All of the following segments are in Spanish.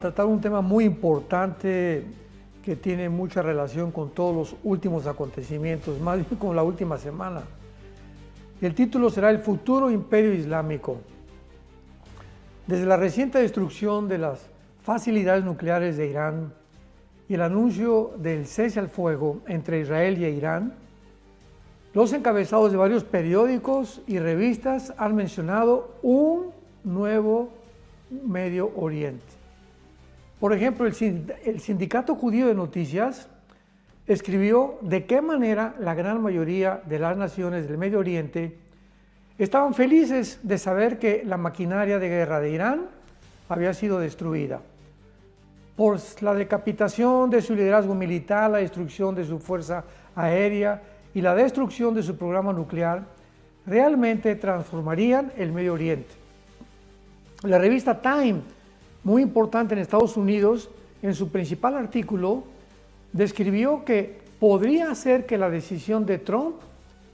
Tratar un tema muy importante que tiene mucha relación con todos los últimos acontecimientos, más bien con la última semana. El título será El futuro imperio islámico. Desde la reciente destrucción de las facilidades nucleares de Irán y el anuncio del cese al fuego entre Israel y Irán, los encabezados de varios periódicos y revistas han mencionado un nuevo Medio Oriente. Por ejemplo, el Sindicato Judío de Noticias escribió de qué manera la gran mayoría de las naciones del Medio Oriente estaban felices de saber que la maquinaria de guerra de Irán había sido destruida. Por la decapitación de su liderazgo militar, la destrucción de su fuerza aérea y la destrucción de su programa nuclear, realmente transformarían el Medio Oriente. La revista Time, muy importante en Estados Unidos, en su principal artículo, describió que podría ser que la decisión de Trump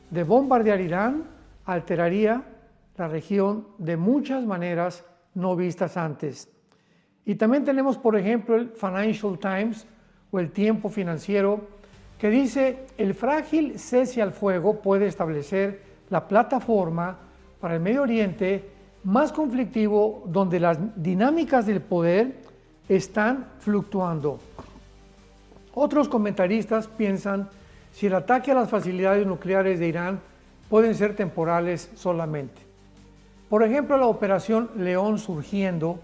de bombardear Irán alteraría la región de muchas maneras no vistas antes. Y también tenemos, por ejemplo, el Financial Times o el Tiempo Financiero, que dice: el frágil cese al fuego puede establecer la plataforma para el Medio Oriente más conflictivo, donde las dinámicas del poder están fluctuando. Otros comentaristas piensan si el ataque a las facilidades nucleares de Irán pueden ser temporales solamente. Por ejemplo, la operación León Surgiendo,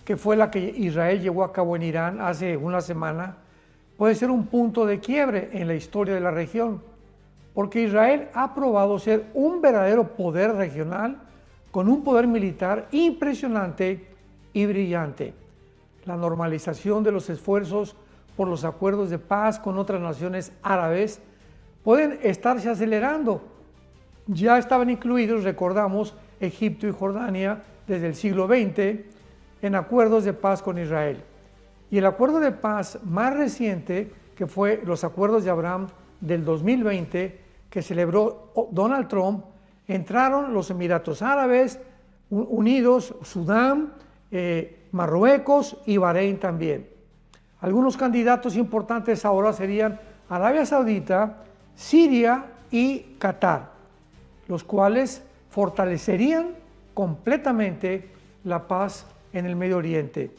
que fue la que Israel llevó a cabo en Irán hace una semana, puede ser un punto de quiebre en la historia de la región, porque Israel ha probado ser un verdadero poder regional con un poder militar impresionante y brillante. La normalización de los esfuerzos por los acuerdos de paz con otras naciones árabes pueden estarse acelerando. Ya estaban incluidos, recordamos, Egipto y Jordania desde el siglo XX en acuerdos de paz con Israel. Y el acuerdo de paz más reciente, que fue los acuerdos de Abraham del 2020, que celebró Donald Trump, entraron los Emiratos Árabes Unidos, Sudán, Marruecos y Bahrein también. Algunos candidatos importantes ahora serían Arabia Saudita, Siria y Qatar, los cuales fortalecerían completamente la paz en el Medio Oriente.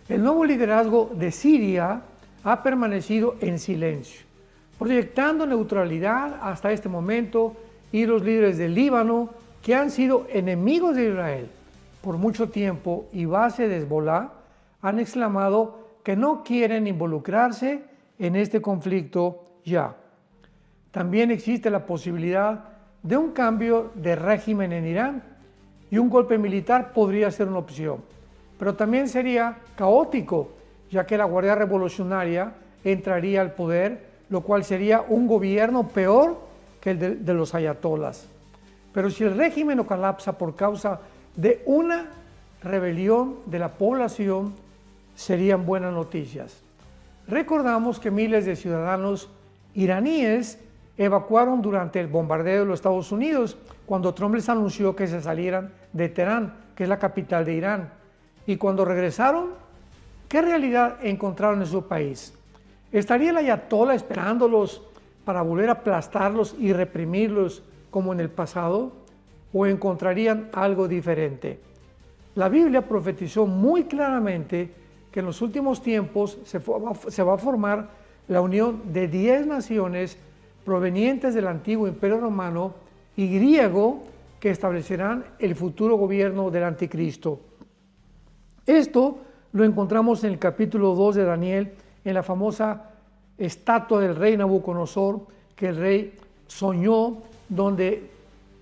El nuevo liderazgo de Siria ha permanecido en silencio, proyectando neutralidad hasta este momento, y los líderes del Líbano, que han sido enemigos de Israel por mucho tiempo y base de Hezbolá, han exclamado que no quieren involucrarse en este conflicto ya. También existe la posibilidad de un cambio de régimen en Irán, y un golpe militar podría ser una opción, pero también sería caótico, ya que la Guardia Revolucionaria entraría al poder, lo cual sería un gobierno peor que el de los ayatolas. Pero si el régimen no colapsa por causa de una rebelión de la población, serían buenas noticias. Recordamos que miles de ciudadanos iraníes evacuaron durante el bombardeo de los Estados Unidos, cuando Trump les anunció que se salieran de Teherán, que es la capital de Irán. Y cuando regresaron, ¿qué realidad encontraron en su país? ¿Estaría el ayatolá esperándolos para volver a aplastarlos y reprimirlos como en el pasado? ¿O encontrarían algo diferente? La Biblia profetizó muy claramente que en los últimos tiempos se va a formar la unión de 10 naciones provenientes del antiguo Imperio Romano y griego, que establecerán el futuro gobierno del Anticristo. Esto lo encontramos en el capítulo 2 de Daniel, en la famosa estatua del rey Nabucodonosor, que el rey soñó, donde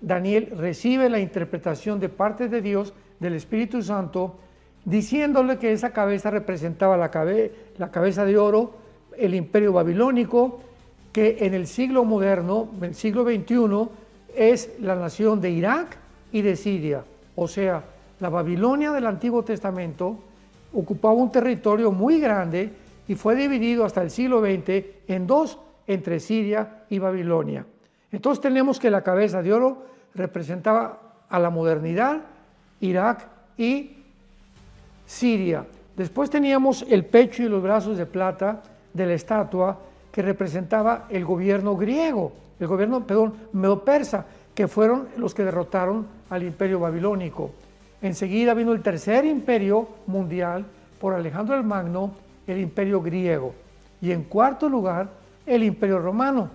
Daniel recibe la interpretación de parte de Dios, del Espíritu Santo, diciéndole que esa cabeza representaba la cabeza de oro, el imperio babilónico, que en el siglo moderno, en el siglo XXI, es la nación de Irak y de Siria. O sea, la Babilonia del Antiguo Testamento ocupaba un territorio muy grande y fue dividido hasta el siglo XX en dos, entre Siria y Babilonia. Entonces tenemos que la cabeza de oro representaba a la modernidad, Irak y Siria. Después teníamos el pecho y los brazos de plata de la estatua que representaba el gobierno griego, el gobierno, perdón, medo-persa, que fueron los que derrotaron al imperio babilónico. Enseguida vino el tercer imperio mundial por Alejandro el Magno, el imperio griego. Y en cuarto lugar, el imperio romano.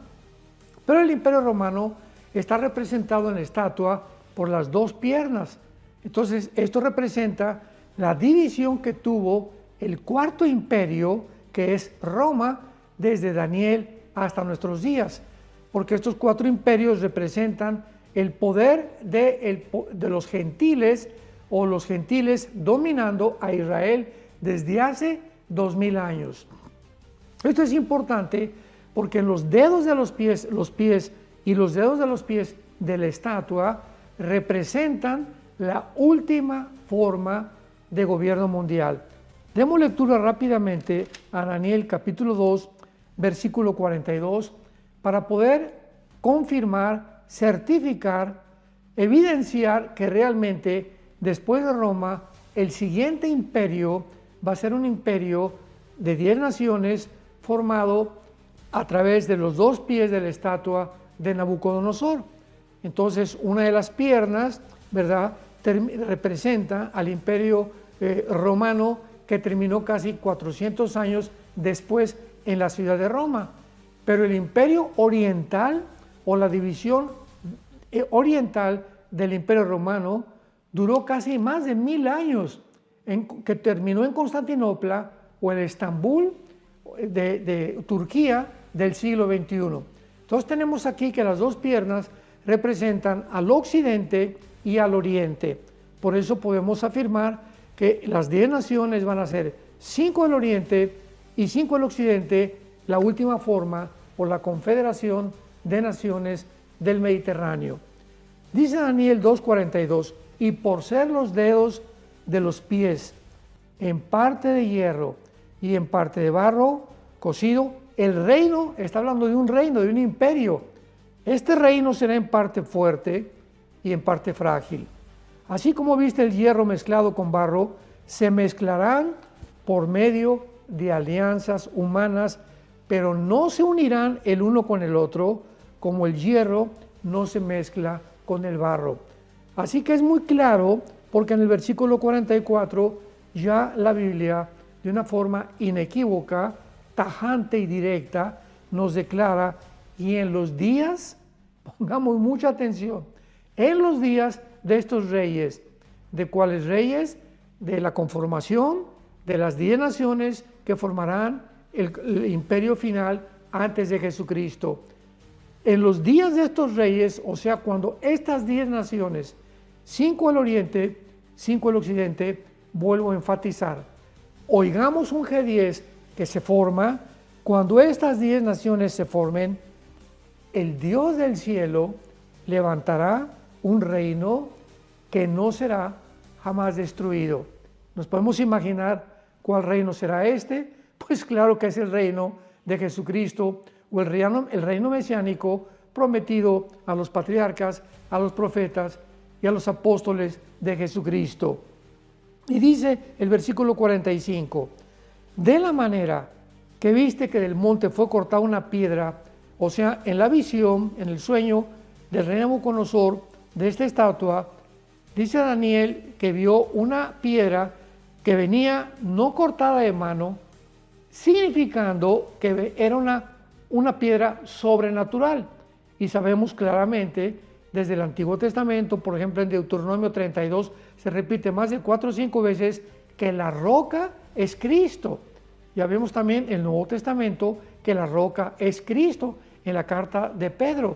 Pero el imperio romano está representado en la estatua por las dos piernas. Entonces, esto representa la división que tuvo el cuarto imperio, que es Roma, desde Daniel hasta nuestros días, porque estos cuatro imperios representan el poder de los gentiles, o los gentiles dominando a Israel desde hace 2000 años. Esto es importante porque en los dedos de los pies y los dedos de los pies de la estatua representan la última forma de gobierno mundial. Demos lectura rápidamente a Daniel capítulo 2, versículo 42, para poder confirmar, certificar, evidenciar que realmente después de Roma, el siguiente imperio va a ser un imperio de 10 naciones formado a través de los dos pies de la estatua de Nabucodonosor. Entonces, una de las piernas, ¿verdad?, representa al imperio romano, que terminó casi 400 años después en la ciudad de Roma. Pero el imperio oriental, o la división oriental del imperio romano, duró casi más de 1000 años, que terminó en Constantinopla o en Estambul de Turquía del siglo XXI. Entonces tenemos aquí que las dos piernas representan al occidente y al oriente. Por eso podemos afirmar que las 10 naciones van a ser 5 del oriente y 5 del occidente, la última forma, o la confederación de naciones del Mediterráneo. Dice Daniel 2:42, y por ser los dedos de los pies en parte de hierro y en parte de barro cocido, el reino, está hablando de un reino, de un imperio. Este reino será en parte fuerte y en parte frágil. Así como viste el hierro mezclado con barro, se mezclarán por medio de alianzas humanas, pero no se unirán el uno con el otro, como el hierro no se mezcla con el barro. Así que es muy claro, porque en el versículo 44 ya la Biblia, de una forma inequívoca, tajante y directa, nos declara: y en los días, pongamos mucha atención, en los días de estos reyes. ¿De cuáles reyes? De la conformación de las 10 naciones que formarán el imperio final antes de Jesucristo. En los días de estos reyes, o sea, cuando estas 10 naciones, 5 al oriente, 5 al occidente, vuelvo a enfatizar, oigamos un G10 que se forma, cuando estas 10 naciones se formen, el Dios del cielo levantará un reino que no será jamás destruido. ¿Nos podemos imaginar cuál reino será este? Pues claro que es el reino de Jesucristo, o el reino mesiánico prometido a los patriarcas, a los profetas y a los apóstoles de Jesucristo. Y dice el versículo 45, de la manera que viste que del monte fue cortada una piedra, o sea, en la visión, en el sueño del rey Nabucodonosor, de esta estatua, dice Daniel que vio una piedra que venía no cortada de mano, significando que era una piedra sobrenatural. Y sabemos claramente desde el Antiguo Testamento, por ejemplo en Deuteronomio 32, se repite más de 4 o 5 veces que la roca es Cristo. Ya vemos también en el Nuevo Testamento que la roca es Cristo en la carta de Pedro.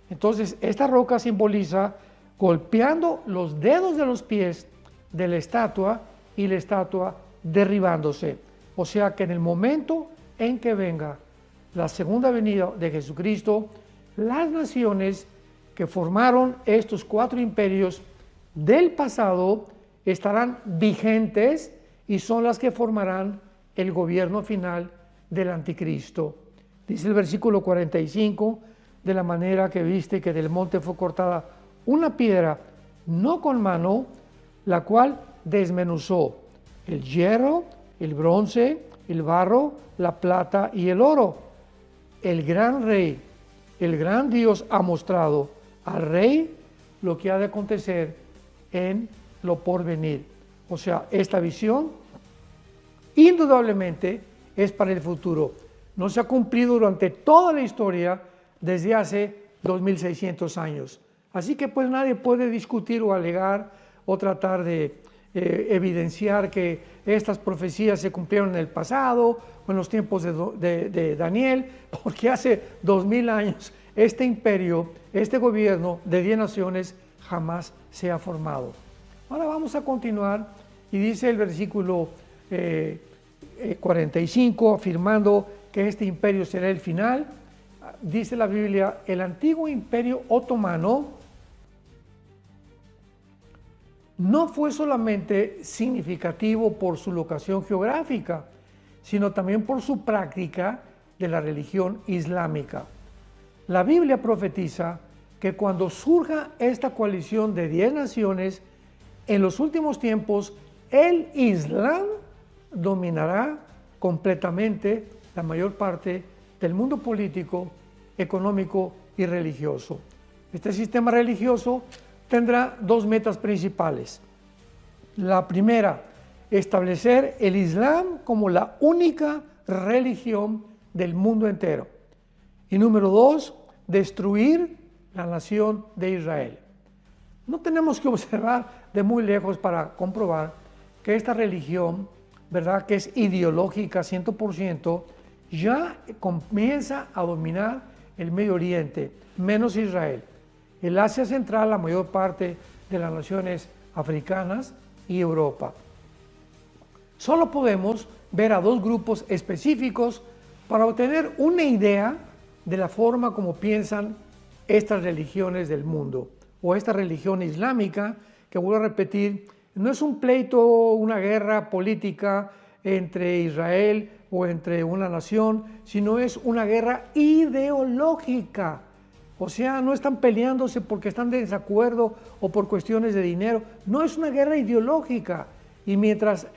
Entonces esta roca simboliza golpeando los dedos de los pies de la estatua y la estatua derribándose. O sea que en el momento en que venga la segunda venida de Jesucristo, las naciones que formaron estos 4 imperios del pasado estarán vigentes y son las que formarán el gobierno final del anticristo. Dice el versículo 45, de la manera que viste que del monte fue cortada una piedra no con mano, la cual desmenuzó el hierro, el bronce, el barro, la plata y el oro. El gran rey, el gran Dios ha mostrado al rey lo que ha de acontecer en lo porvenir. O sea, esta visión indudablemente es para el futuro. No se ha cumplido durante toda la historia desde hace 2600 años. Así que pues nadie puede discutir o alegar o tratar de evidenciar que estas profecías se cumplieron en el pasado o en los tiempos de Daniel, porque hace 2000 años este imperio, este gobierno de 10 naciones jamás se ha formado. Ahora vamos a continuar y dice el versículo 45, afirmando que este imperio será el final. Dice la Biblia, el antiguo imperio otomano no fue solamente significativo por su locación geográfica, sino también por su práctica de la religión islámica. La Biblia profetiza que cuando surja esta coalición de 10 naciones, en los últimos tiempos, el Islam dominará completamente la mayor parte del mundo político, económico y religioso. Este sistema religioso tendrá dos metas principales. La primera, establecer el Islam como la única religión del mundo entero. Y número dos, destruir la nación de Israel. No tenemos que observar de muy lejos para comprobar que esta religión, ¿verdad?, que es ideológica 100%, ya comienza a dominar el Medio Oriente, menos Israel. El Asia Central, la mayor parte de las naciones africanas y Europa. Solo podemos ver a dos grupos específicos para obtener una idea de la forma como piensan estas religiones del mundo, o esta religión islámica, que vuelvo a repetir, no es un pleito, una guerra política entre Israel o entre una nación, sino es una guerra ideológica. O sea, no están peleándose porque están de desacuerdo o por cuestiones de dinero. No, es una guerra ideológica. Y mientras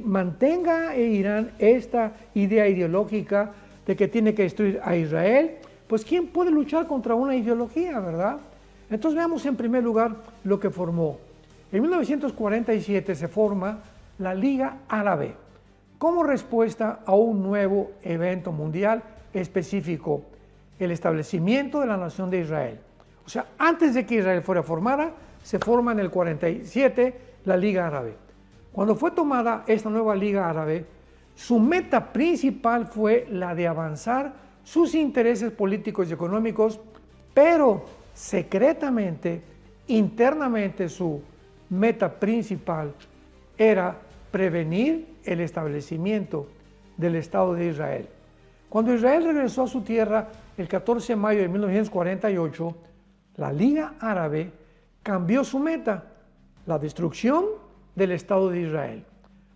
mantenga Irán esta idea ideológica de que tiene que destruir a Israel, pues ¿quién puede luchar contra una ideología, verdad? Entonces veamos en primer lugar lo que formó. En 1947 se forma la Liga Árabe como respuesta a un nuevo evento mundial específico, el establecimiento de la nación de Israel. O sea, antes de que Israel fuera formada, se forma en el 47 la Liga Árabe. Cuando fue tomada esta nueva Liga Árabe, su meta principal fue la de avanzar sus intereses políticos y económicos, pero secretamente, internamente, su meta principal era prevenir el establecimiento del Estado de Israel. Cuando Israel regresó a su tierra el 14 de mayo de 1948, la Liga Árabe cambió su meta, la destrucción del Estado de Israel.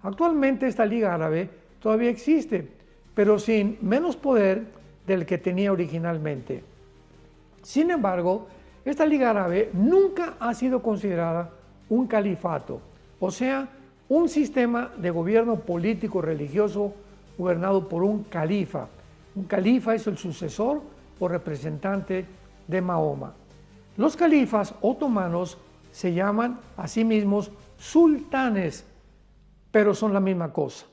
Actualmente esta Liga Árabe todavía existe, pero sin menos poder del que tenía originalmente. Sin embargo, esta Liga Árabe nunca ha sido considerada un califato, o sea, un sistema de gobierno político religioso gobernado por un califa. Un califa es el sucesor o representante de Mahoma. Los califas otomanos se llaman a sí mismos sultanes, pero son la misma cosa.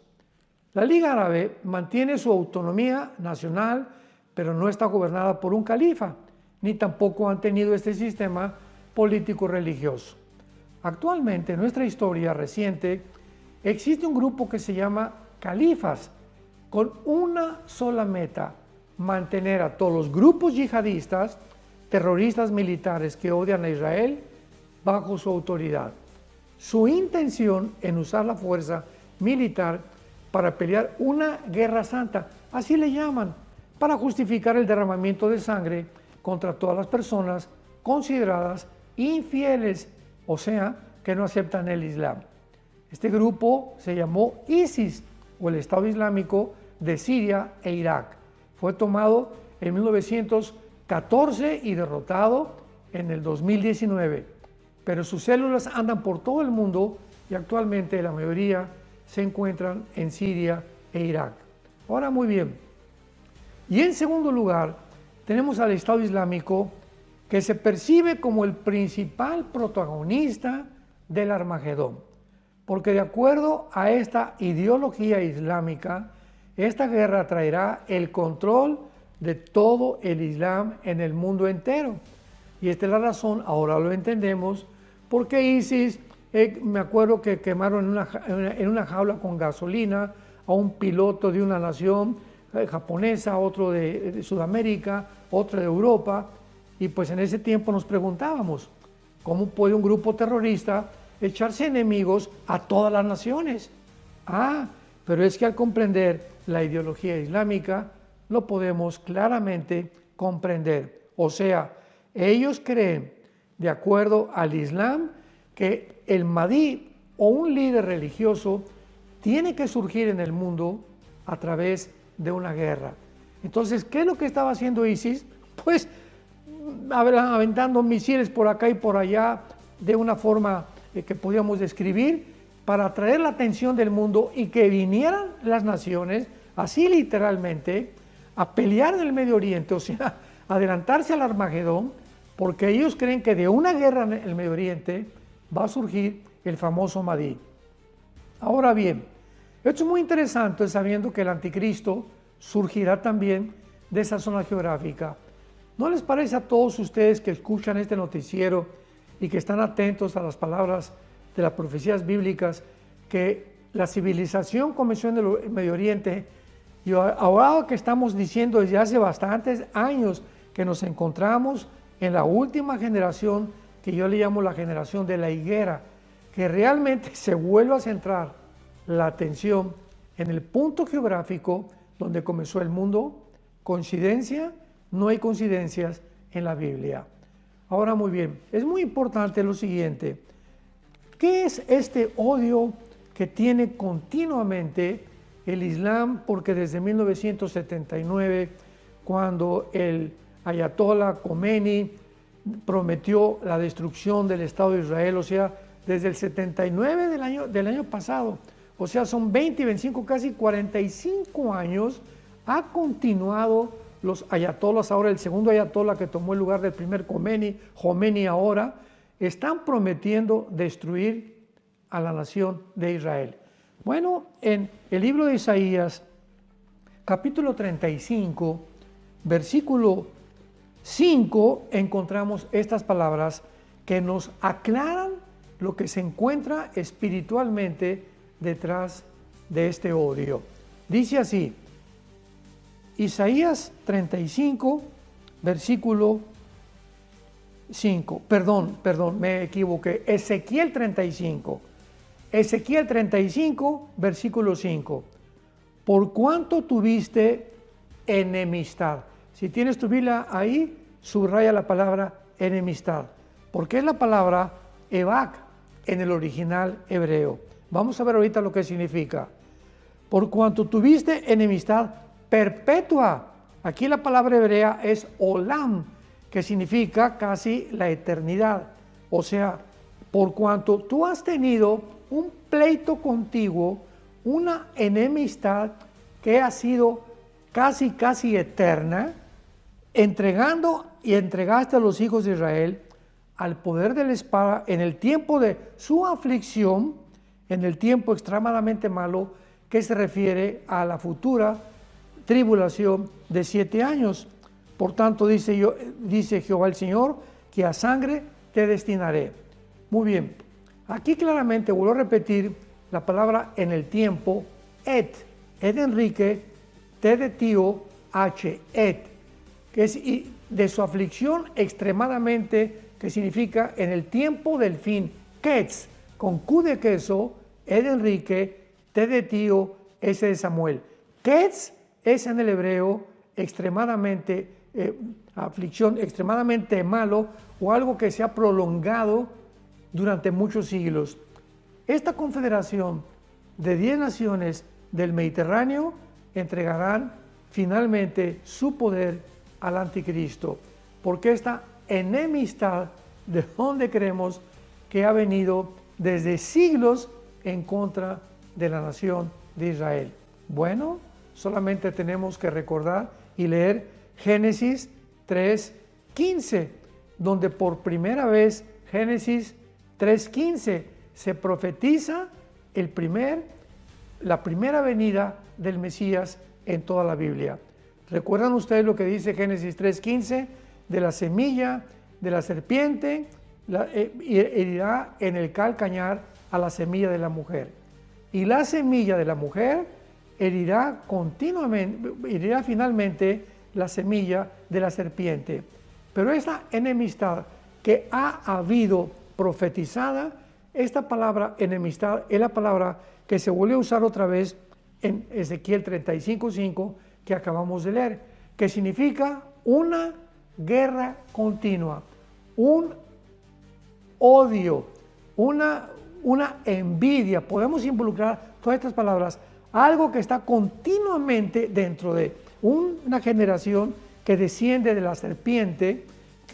La Liga Árabe mantiene su autonomía nacional, pero no está gobernada por un califa, ni tampoco han tenido este sistema político religioso. Actualmente, en nuestra historia reciente, existe un grupo que se llama califas, con una sola meta: mantener a todos los grupos yihadistas, terroristas militares que odian a Israel, bajo su autoridad. Su intención en usar la fuerza militar para pelear una guerra santa, así le llaman, para justificar el derramamiento de sangre contra todas las personas consideradas infieles, o sea, que no aceptan el Islam. Este grupo se llamó ISIS, o el Estado Islámico de Siria e Irak. Fue tomado en 1914 y derrotado en el 2019, pero sus células andan por todo el mundo y actualmente la mayoría se encuentran en Siria e Irak. Ahora, muy bien. Y en segundo lugar, tenemos al Estado Islámico, que se percibe como el principal protagonista del Armagedón, porque de acuerdo a esta ideología islámica, esta guerra traerá el control de todo el Islam en el mundo entero. Y esta es la razón, ahora lo entendemos, porque ISIS, me acuerdo que quemaron en una jaula con gasolina a un piloto de una nación japonesa, otro de Sudamérica, otro de Europa, y pues en ese tiempo nos preguntábamos, ¿cómo puede un grupo terrorista echarse enemigos a todas las naciones? Pero es que al comprender la ideología islámica, lo podemos claramente comprender. O sea, ellos creen, de acuerdo al Islam, que el Mahdi o un líder religioso tiene que surgir en el mundo a través de una guerra. Entonces, ¿qué es lo que estaba haciendo ISIS? Pues aventando misiles por acá y por allá de una forma que podíamos describir para atraer la atención del mundo y que vinieran las naciones, así literalmente, a pelear en el Medio Oriente, o sea, adelantarse al Armagedón, porque ellos creen que de una guerra en el Medio Oriente va a surgir el famoso Mahdi. Ahora bien, esto es muy interesante sabiendo que el anticristo surgirá también de esa zona geográfica. ¿No les parece a todos ustedes que escuchan este noticiero y que están atentos a las palabras de las profecías bíblicas que la civilización comenzó en el Medio Oriente y ahora que estamos diciendo desde hace bastantes años que nos encontramos en la última generación que yo le llamo la generación de la higuera, que realmente se vuelve a centrar la atención en el punto geográfico donde comenzó el mundo? ¿Coincidencia? No hay coincidencias en la Biblia. Ahora muy bien, es muy importante lo siguiente. ¿Qué es este odio que tiene continuamente el Islam? Porque desde 1979, cuando el Ayatollah Khomeini prometió la destrucción del Estado de Israel, o sea, desde el 79 del año pasado, o sea, son 20, 25, casi 45 años, ha continuado los ayatollas. Ahora el segundo ayatollah que tomó el lugar del primer Khomeini ahora, están prometiendo destruir a la nación de Israel. Bueno, en el libro de Isaías, capítulo 35, versículo 5, encontramos estas palabras que nos aclaran lo que se encuentra espiritualmente detrás de este odio. Dice así, Isaías 35, versículo 5, perdón, me equivoqué, Ezequiel 35, versículo 5, por cuanto tuviste enemistad. Si tienes tu Biblia ahí, subraya la palabra enemistad, porque es la palabra evak en el original hebreo. Vamos a ver ahorita lo que significa. Por cuanto tuviste enemistad perpetua. Aquí la palabra hebrea es olam, que significa casi la eternidad. O sea, por cuanto tú has tenido un pleito contigo, una enemistad que ha sido casi eterna, entregando y entregaste a los hijos de Israel al poder de la espada en el tiempo de su aflicción, en el tiempo extremadamente malo que se refiere a la futura tribulación de 7 años. Por tanto, dice Jehová el Señor, que a sangre te destinaré. Muy bien, aquí claramente vuelvo a repetir la palabra en el tiempo, et de Enrique, t de tío, h, que es de su aflicción extremadamente, que significa en el tiempo del fin, ketz, con Q de queso, de Enrique, t de tío, s de Samuel. Ketz es en el hebreo extremadamente, aflicción, extremadamente malo o algo que se ha prolongado durante muchos siglos. Esta confederación de 10 naciones del Mediterráneo entregarán finalmente su poder al anticristo, porque esta enemistad, de donde creemos que ha venido desde siglos en contra de la nación de Israel. Bueno, solamente tenemos que recordar y leer Génesis 3:15, donde por primera vez, Génesis 3:15, se profetiza la primera venida del Mesías en toda la Biblia. ¿Recuerdan ustedes lo que dice Génesis 3:15? De la semilla de la serpiente herirá en el calcañar a la semilla de la mujer. Y la semilla de la mujer herirá finalmente la semilla de la serpiente. Pero esta enemistad que ha habido profetizada, esta palabra enemistad es la palabra que se vuelve a usar otra vez en Ezequiel 35:5 que acabamos de leer, que significa una guerra continua, un odio, una envidia. Podemos involucrar todas estas palabras, algo que está continuamente dentro de una generación que desciende de la serpiente.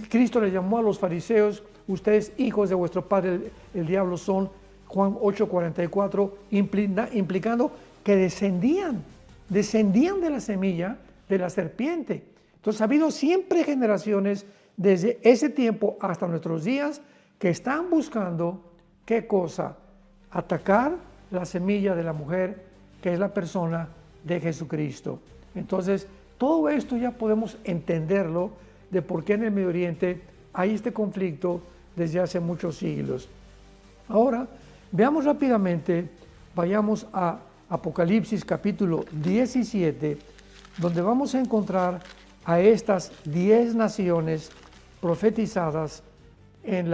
Cristo le llamó a los fariseos: ustedes hijos de vuestro padre el diablo son, Juan 8:44, implicando que descendían de la semilla de la serpiente. Entonces ha habido siempre generaciones desde ese tiempo hasta nuestros días que están buscando, ¿qué cosa? Atacar la semilla de la mujer, que es la persona de Jesucristo. Entonces, todo esto ya podemos entenderlo de por qué en el Medio Oriente hay este conflicto desde hace muchos siglos. Ahora, veamos rápidamente, vayamos a Apocalipsis capítulo 17, donde vamos a encontrar a estas 10 naciones profetizadas en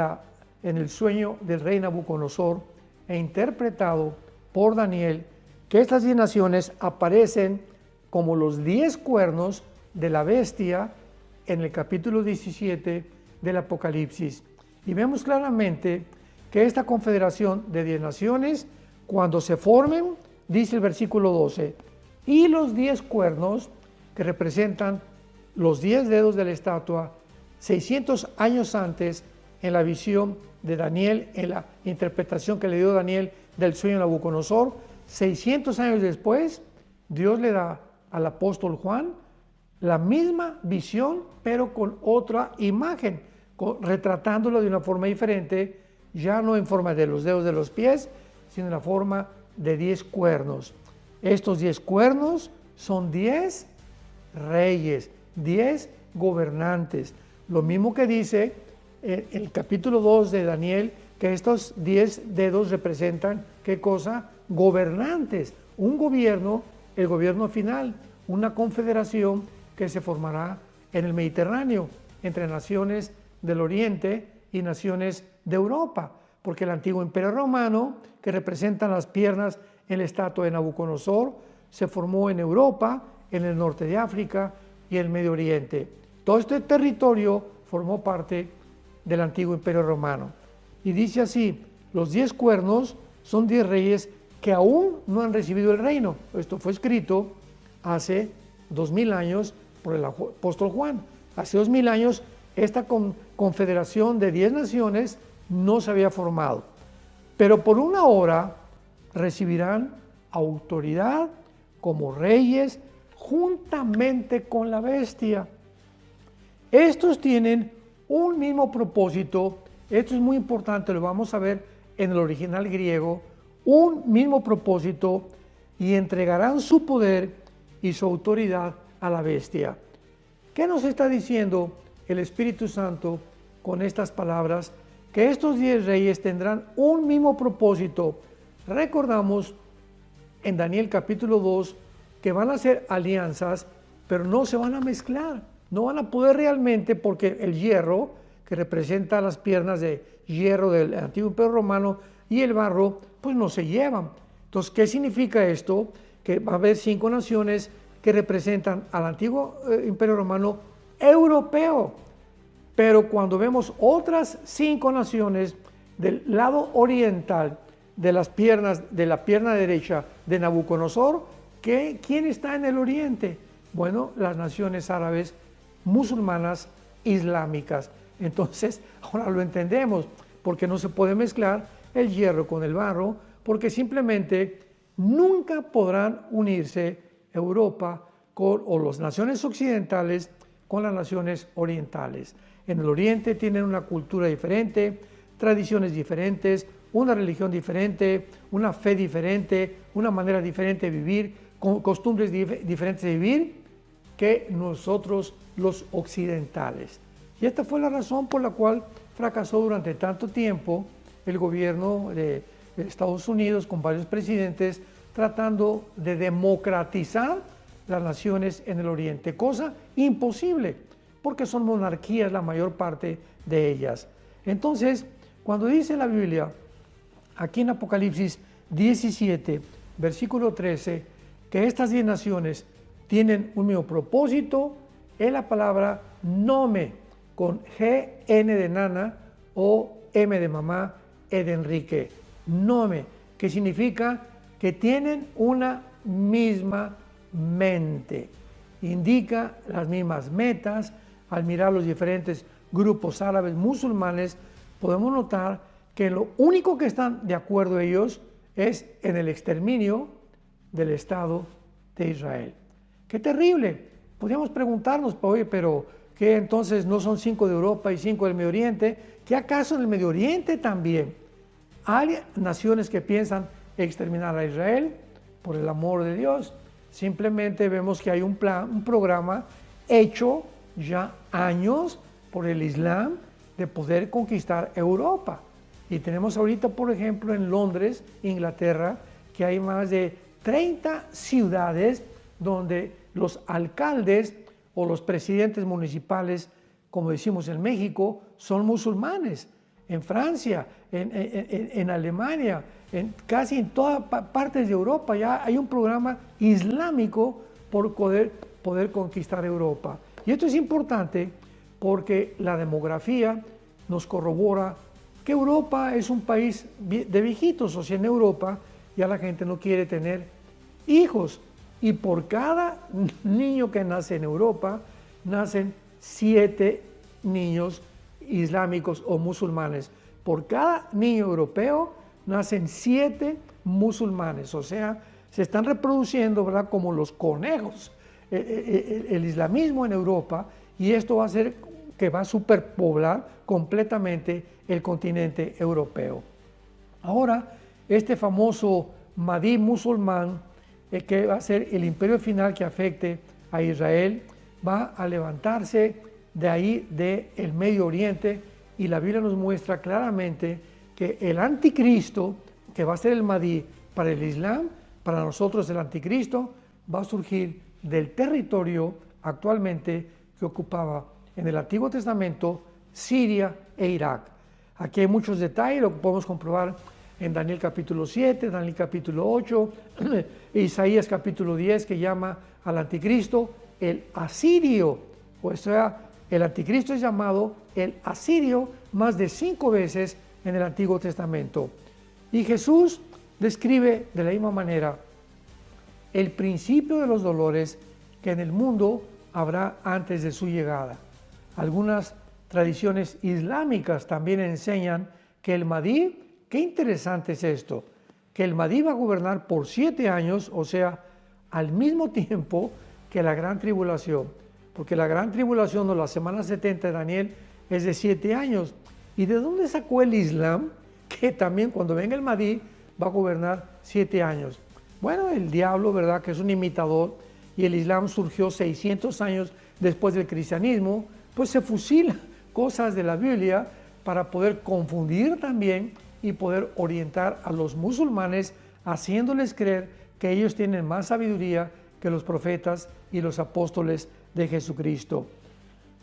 el sueño del rey Nabucodonosor e interpretado por Daniel, que estas 10 naciones aparecen como los 10 cuernos de la bestia en el capítulo 17 del Apocalipsis. Y vemos claramente que esta confederación de 10 naciones, cuando se formen, dice el versículo 12, y los 10 cuernos que representan los 10 dedos de la estatua, 600 años antes, en la visión de Daniel, en la interpretación que le dio Daniel del sueño de Nabucodonosor, 600 años después, Dios le da al apóstol Juan la misma visión, pero con otra imagen, retratándolo de una forma diferente, ya no en forma de los dedos de los pies, sino en la forma de 10 cuernos. Estos 10 cuernos son 10 reyes, 10 gobernantes. Lo mismo que dice el capítulo 2 de Daniel, que estos 10 dedos representan, ¿qué cosa? Gobernantes, un gobierno, el gobierno final, una confederación que se formará en el Mediterráneo, entre naciones del Oriente y naciones de Europa, porque el antiguo imperio romano, que representan las piernas en la estatua de Nabucodonosor, se formó en Europa, en el norte de África y el Medio Oriente. Todo este territorio formó parte del antiguo imperio romano. Y dice así: los 10 cuernos son 10 reyes que aún no han recibido el reino. Esto fue escrito hace 2000 años por el apóstol Juan. Hace 2000 años esta confederación de 10 naciones no se había formado. Pero por una hora recibirán autoridad como reyes juntamente con la bestia. Estos tienen un mismo propósito. Esto es muy importante, lo vamos a ver en el original griego. Un mismo propósito, y entregarán su poder y su autoridad a la bestia. ¿Qué nos está diciendo el Espíritu Santo con estas palabras? Que estos 10 reyes tendrán un mismo propósito. Recordamos en Daniel capítulo 2 que van a hacer alianzas, pero no se van a mezclar, no van a poder realmente, porque el hierro, que representa las piernas de hierro del antiguo imperio romano, y el barro, pues no se llevan. Entonces, ¿qué significa esto? Que va a haber 5 naciones que representan al antiguo imperio romano europeo. Pero cuando vemos otras 5 naciones del lado oriental de las piernas, de la pierna derecha de Nabucodonosor, ¿quién está en el oriente? Bueno, las naciones árabes, musulmanas, islámicas. Entonces, ahora lo entendemos, porque no se puede mezclar el hierro con el barro, porque simplemente nunca podrán unirse Europa o las naciones occidentales con las naciones orientales. En el Oriente tienen una cultura diferente, tradiciones diferentes, una religión diferente, una fe diferente, una manera diferente de vivir, costumbres diferentes de vivir que nosotros los occidentales. Y esta fue la razón por la cual fracasó durante tanto tiempo el gobierno de Estados Unidos con varios presidentes tratando de democratizar las naciones en el Oriente, cosa imposible, porque son monarquías la mayor parte de ellas. Entonces, cuando dice la Biblia, aquí en Apocalipsis 17, versículo 13, que estas 10 naciones tienen un mismo propósito, es la palabra nome, con G, N de nana, O, M de mamá, E de Enrique. Nome, que significa que tienen una misma mente. Indica las mismas metas. Al mirar los diferentes grupos árabes musulmanes, podemos notar que lo único que están de acuerdo ellos es en el exterminio del Estado de Israel. ¡Qué terrible! Podríamos preguntarnos, oye, pero ¿qué entonces no son 5 de Europa y 5 del Medio Oriente? ¿Qué acaso en el Medio Oriente también hay naciones que piensan exterminar a Israel? Por el amor de Dios, simplemente vemos que hay un programa hecho ya años por el Islam de poder conquistar Europa. Y tenemos ahorita, por ejemplo, en Londres, Inglaterra, que hay más de 30 ciudades donde los alcaldes o los presidentes municipales, como decimos en México, son musulmanes. En Francia, en Alemania, casi en todas partes de Europa ya hay un programa islámico por poder conquistar Europa. Y esto es importante porque la demografía nos corrobora que Europa es un país de viejitos, o sea, en Europa ya la gente no quiere tener hijos. Y por cada niño que nace en Europa, nacen 7 niños islámicos o musulmanes. Por cada niño europeo, nacen 7 musulmanes. O sea, se están reproduciendo, ¿verdad?, como los conejos, el islamismo en Europa, y esto va a hacer que va a superpoblar completamente el continente europeo. Ahora, este famoso Mahdi musulmán, que va a ser el imperio final que afecte a Israel, va a levantarse de ahí del Medio Oriente, y la Biblia nos muestra claramente que el anticristo, que va a ser el Mahdi para el Islam, para nosotros el anticristo, va a surgir del territorio actualmente que ocupaba en el Antiguo Testamento Siria e Irak. Aquí hay muchos detalles, lo podemos comprobar en Daniel capítulo 7, Daniel capítulo 8, Isaías capítulo 10, que llama al anticristo el asirio. O sea, el anticristo es llamado el asirio más de 5 veces en el Antiguo Testamento. Y Jesús describe de la misma manera el principio de los dolores que en el mundo habrá antes de su llegada. Algunas tradiciones islámicas también enseñan que el Mahdi, qué interesante es esto, que el Mahdi va a gobernar por 7 años, o sea, al mismo tiempo que la gran tribulación, porque la gran tribulación o la semana 70 de Daniel es de 7 años. ¿Y de dónde sacó el Islam que también cuando venga el Mahdi va a gobernar 7 años? Bueno, el diablo, ¿verdad?, que es un imitador, y el Islam surgió 600 años después del cristianismo, pues se fusila cosas de la Biblia para poder confundir también y poder orientar a los musulmanes, haciéndoles creer que ellos tienen más sabiduría que los profetas y los apóstoles de Jesucristo.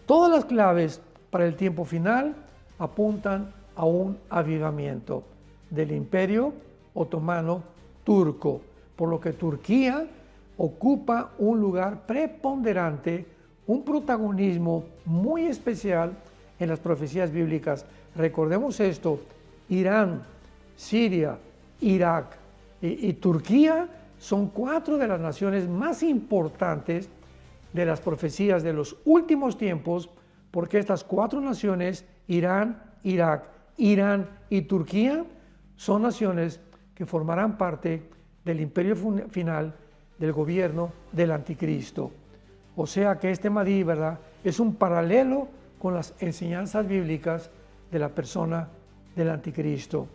Todas las claves para el tiempo final apuntan a un avivamiento del Imperio Otomano Turco, por lo que Turquía ocupa un lugar preponderante, un protagonismo muy especial en las profecías bíblicas. Recordemos esto: Irán, Siria, Irak y Turquía son 4 de las naciones más importantes de las profecías de los últimos tiempos, porque estas 4 naciones, Irán, Irak, Irán y Turquía, son naciones que formarán parte del imperio final del gobierno del anticristo. O sea que este Mahdi, ¿verdad?, es un paralelo con las enseñanzas bíblicas de la persona del anticristo.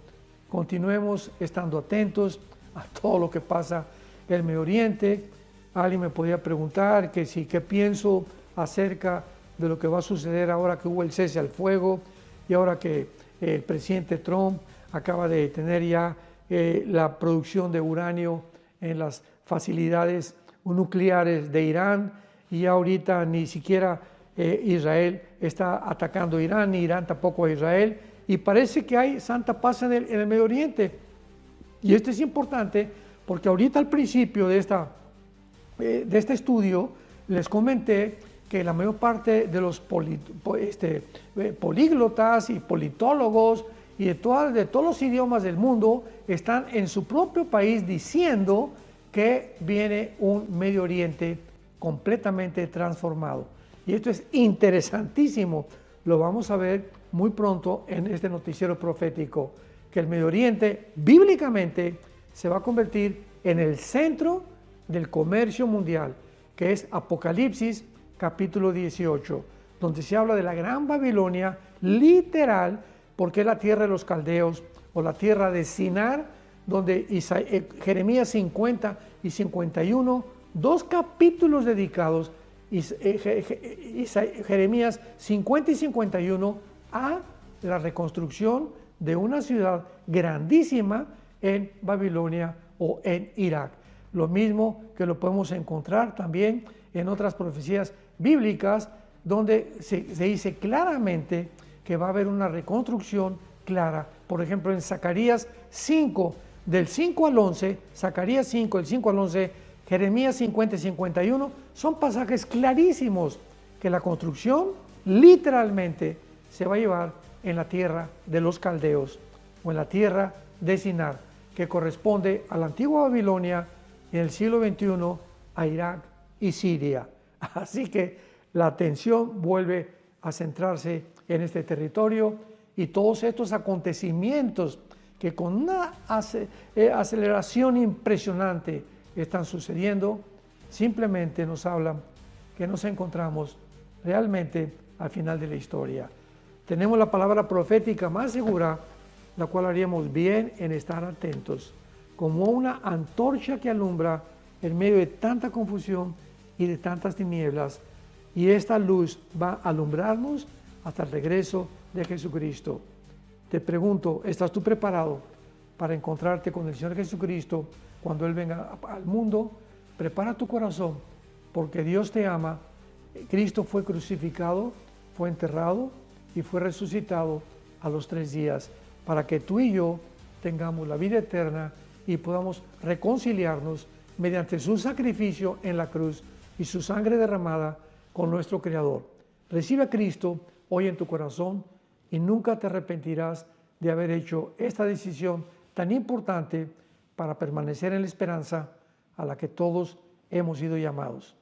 Continuemos estando atentos a todo lo que pasa en el Medio Oriente. Alguien me podía preguntar qué pienso acerca de lo que va a suceder ahora que hubo el cese al fuego y ahora que el presidente Trump acaba de tener ya la producción de uranio en las facilidades nucleares de Irán, y ya ahorita ni siquiera Israel está atacando a Irán, ni Irán tampoco a Israel, y parece que hay santa paz en el Medio Oriente. Y esto es importante porque ahorita al principio de este estudio les comenté que la mayor parte de los políglotas y politólogos y de todos los idiomas del mundo están en su propio país diciendo que viene un Medio Oriente completamente transformado. Y esto es interesantísimo, lo vamos a ver muy pronto en este noticiero profético, que el Medio Oriente bíblicamente se va a convertir en el centro del comercio mundial, que es Apocalipsis capítulo 18, donde se habla de la gran Babilonia, literal, porque es la tierra de los caldeos o la tierra de Sinar, donde Jeremías 50 y 51, dos capítulos dedicados, Jeremías 50 y 51, a la reconstrucción de una ciudad grandísima en Babilonia o en Irak. Lo mismo que lo podemos encontrar también en otras profecías bíblicas, donde se dice claramente que va a haber una reconstrucción clara. Por ejemplo, en Zacarías 5, del 5 al 11, Zacarías 5, del 5 al 11, Jeremías 50 y 51, son pasajes clarísimos que la construcción literalmente se va a llevar en la tierra de los caldeos o en la tierra de Sinar, que corresponde a la antigua Babilonia y en el siglo XXI a Irak y Siria. Así que la atención vuelve a centrarse en este territorio, y todos estos acontecimientos que con una aceleración impresionante están sucediendo, simplemente nos hablan que nos encontramos realmente al final de la historia. Tenemos la palabra profética más segura, la cual haríamos bien en estar atentos, como una antorcha que alumbra en medio de tanta confusión y de tantas tinieblas, y esta luz va a alumbrarnos hasta el regreso de Jesucristo. Te pregunto, ¿estás tú preparado para encontrarte con el Señor Jesucristo cuando Él venga al mundo? Prepara tu corazón, porque Dios te ama. Cristo fue crucificado, fue enterrado y fue resucitado a los 3 días, para que tú y yo tengamos la vida eterna y podamos reconciliarnos mediante su sacrificio en la cruz y su sangre derramada con nuestro Creador. Recibe a Cristo hoy en tu corazón y nunca te arrepentirás de haber hecho esta decisión tan importante para permanecer en la esperanza a la que todos hemos sido llamados.